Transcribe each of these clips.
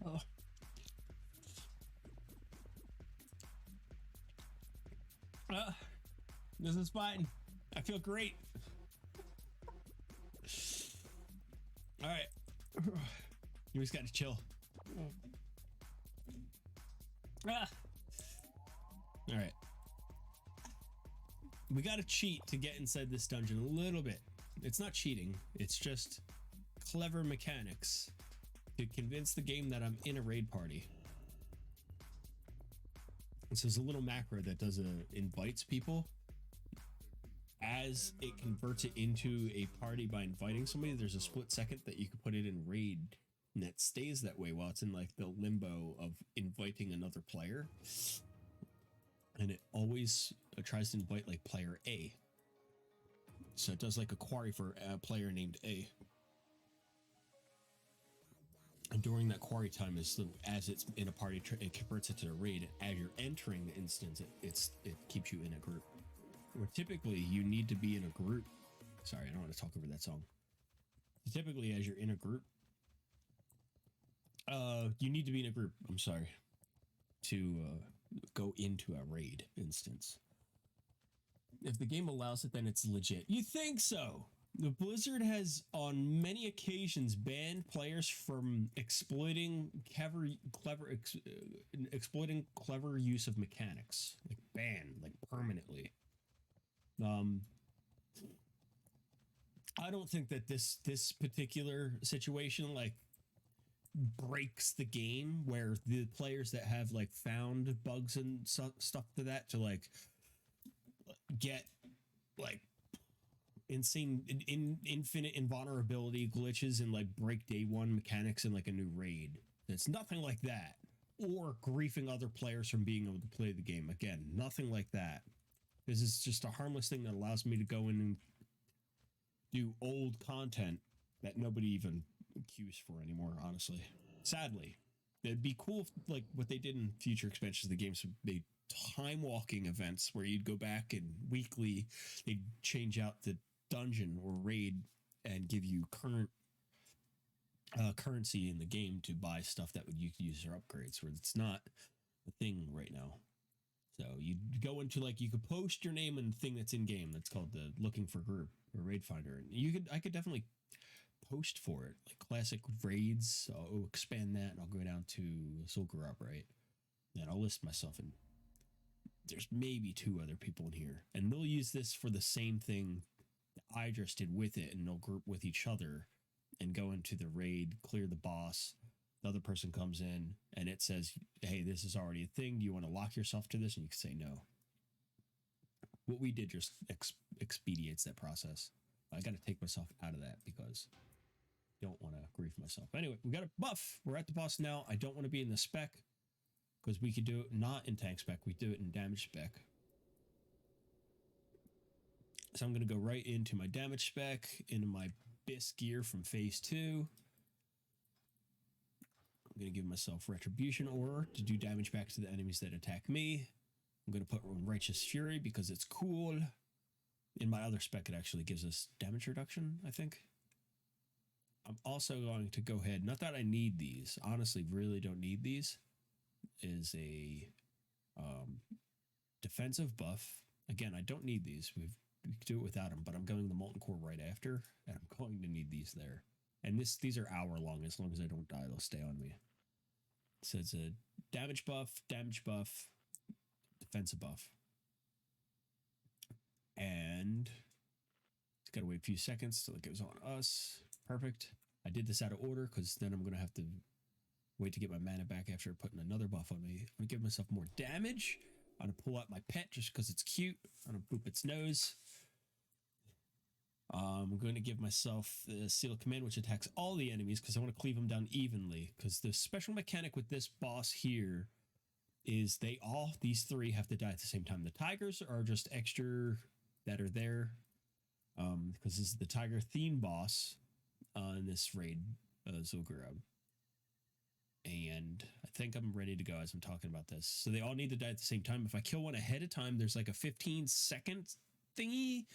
Oh. This is fine. I feel great. All right. You just got to chill. All right. We got to cheat to get inside this dungeon a little bit. It's not cheating. It's just clever mechanics to convince the game that I'm in a raid party. And so there's a little macro that does invites people. As it converts it into a party by inviting somebody, there's a split second that you can put it in raid, and that stays that way while it's in like the limbo of inviting another player. And it always tries to invite like player A. So it does like a query for a player named A. And during that query time, as it's in a party, it converts it to a raid. As you're entering the instance, it keeps you in a group. Where typically you need to be in a group. Sorry, I don't want to talk over that song. Typically, as you're in a group, you need to be in a group. I'm sorry, to go into a raid instance. If the game allows it, then it's legit. You think so? The Blizzard has on many occasions banned players from exploiting exploiting clever use of mechanics, like banned, like permanently. I don't think that this particular situation like breaks the game, where the players that have like found bugs and stuff to that to like get like insane infinite invulnerability glitches and like break day one mechanics in like a new raid. It's nothing like that. Or griefing other players from being able to play the game. Again, nothing like that. This is just a harmless thing that allows me to go in and do old content that nobody even queues for anymore, honestly. Sadly. It'd be cool if, like, what they did in future expansions of the game, so they time walking events where you'd go back and weekly they'd change out the dungeon or raid and give you current currency in the game to buy stuff that would use your upgrades, where it's not a thing right now. So you go into like, you could post your name and the thing that's in game. That's called the looking for group or raid finder. And I could definitely post for it, like classic raids. I'll expand that and I'll go down to Zul'Gurub, right? And I'll list myself, and there's maybe 2 other people in here, and they'll use this for the same thing that I just did with it, and they'll group with each other and go into the raid, clear the boss. The other person comes in and it says, hey, this is already a thing. Do you want to lock yourself to this? And you can say no. What we did just expedites that process. I got to take myself out of that because I don't want to grief myself. Anyway, we got a buff. We're at the boss now. I don't want to be in the spec because we could do it not in tank spec. We do it in damage spec. So I'm going to go right into my damage spec, into my BIS gear from phase 2. I'm going to give myself Retribution Aura to do damage back to the enemies that attack me. I'm going to put Righteous Fury because it's cool. In my other spec, it actually gives us damage reduction, I think. I'm also going to go ahead, not that I need these, honestly, really don't need these, is a defensive buff. Again, I don't need these. We can do it without them, but I'm going the Molten Core right after, and I'm going to need these there. And these are hour long. As long as I don't die, they'll stay on me. So it's a damage buff, defensive buff. And it's got to wait a few seconds till it goes on us. Perfect. I did this out of order because then I'm going to have to wait to get my mana back after putting another buff on me. I'm going to give myself more damage. I'm going to pull out my pet just because it's cute. I'm going to boop its nose. I'm going to give myself the Seal Command, which attacks all the enemies because I want to cleave them down evenly. Because the special mechanic with this boss here is these 3 have to die at the same time. The tigers are just extra that are there because this is the tiger theme boss in this raid, Zul'Gurub. And I think I'm ready to go as I'm talking about this. So they all need to die at the same time. If I kill one ahead of time, there's like a 15-second thingy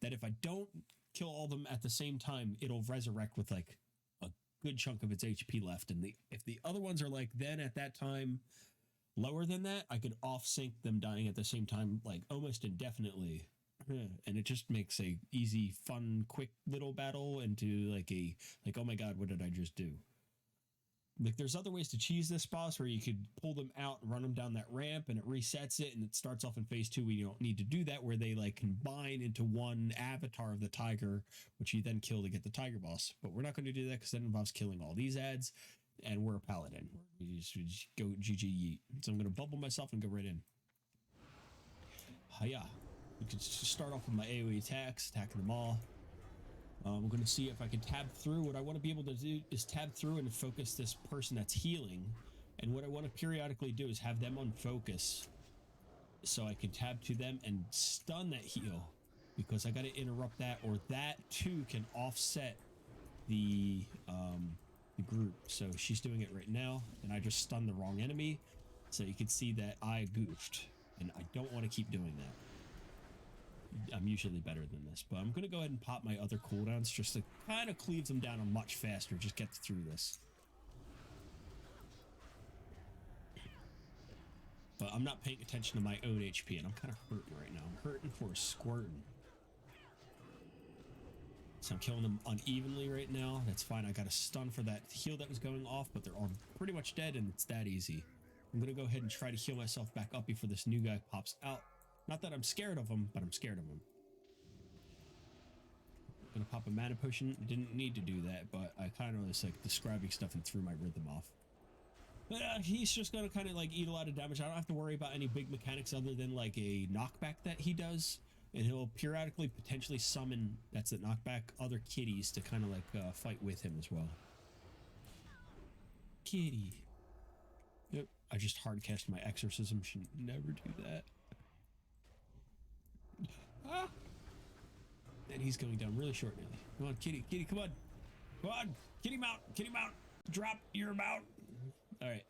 that if I don't kill all of them at the same time, it'll resurrect with like a good chunk of its HP left. And if the other ones are like then at that time lower than that, I could off sync them dying at the same time, like almost indefinitely. And it just makes a easy, fun, quick little battle into like oh my god, what did I just do? Like there's other ways to cheese this boss where you could pull them out and run them down that ramp and it resets it and it starts off in phase 2 where you don't need to do that, where they like combine into one avatar of the tiger, which you then kill to get the tiger boss. But we're not going to do that because that involves killing all these ads, and we're a paladin. We just go GG yeet. So I'm going to bubble myself and go right in. Hiya. We can start off with my AoE attacks, attacking them all. I'm going to see if I can tab through. What I want to be able to do is tab through and focus this person that's healing. And what I want to periodically do is have them on focus so I can tab to them and stun that heal, because I got to interrupt that, or that too can offset the group. So she's doing it right now, and I just stunned the wrong enemy. So you can see that I goofed, and I don't want to keep doing that. I'm usually better than this, but I'm going to go ahead and pop my other cooldowns just to kind of cleave them down a much faster, just get through this. But I'm not paying attention to my own HP, and I'm kind of hurting right now. I'm hurting for squirting. So I'm killing them unevenly right now. That's fine. I got a stun for that heal that was going off, but they're all pretty much dead, and it's that easy. I'm going to go ahead and try to heal myself back up before this new guy pops out. Not that I'm scared of him, but I'm scared of him. I'm gonna pop a mana potion. Didn't need to do that, but I kind of was like describing stuff and threw my rhythm off. He's just gonna kind of like eat a lot of damage. I don't have to worry about any big mechanics other than like a knockback that he does, and he'll periodically potentially summon, that's it, knockback, other kitties to kind of like fight with him as well. Kitty. Yep, I just hard cast my exorcism. Should never do that. Ah! And he's going down really short now. Come on, kitty, kitty, come on. Come on, kitty mount, drop your mount. All right,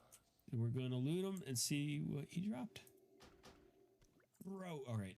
and we're going to loot him and see what he dropped. Bro, all right.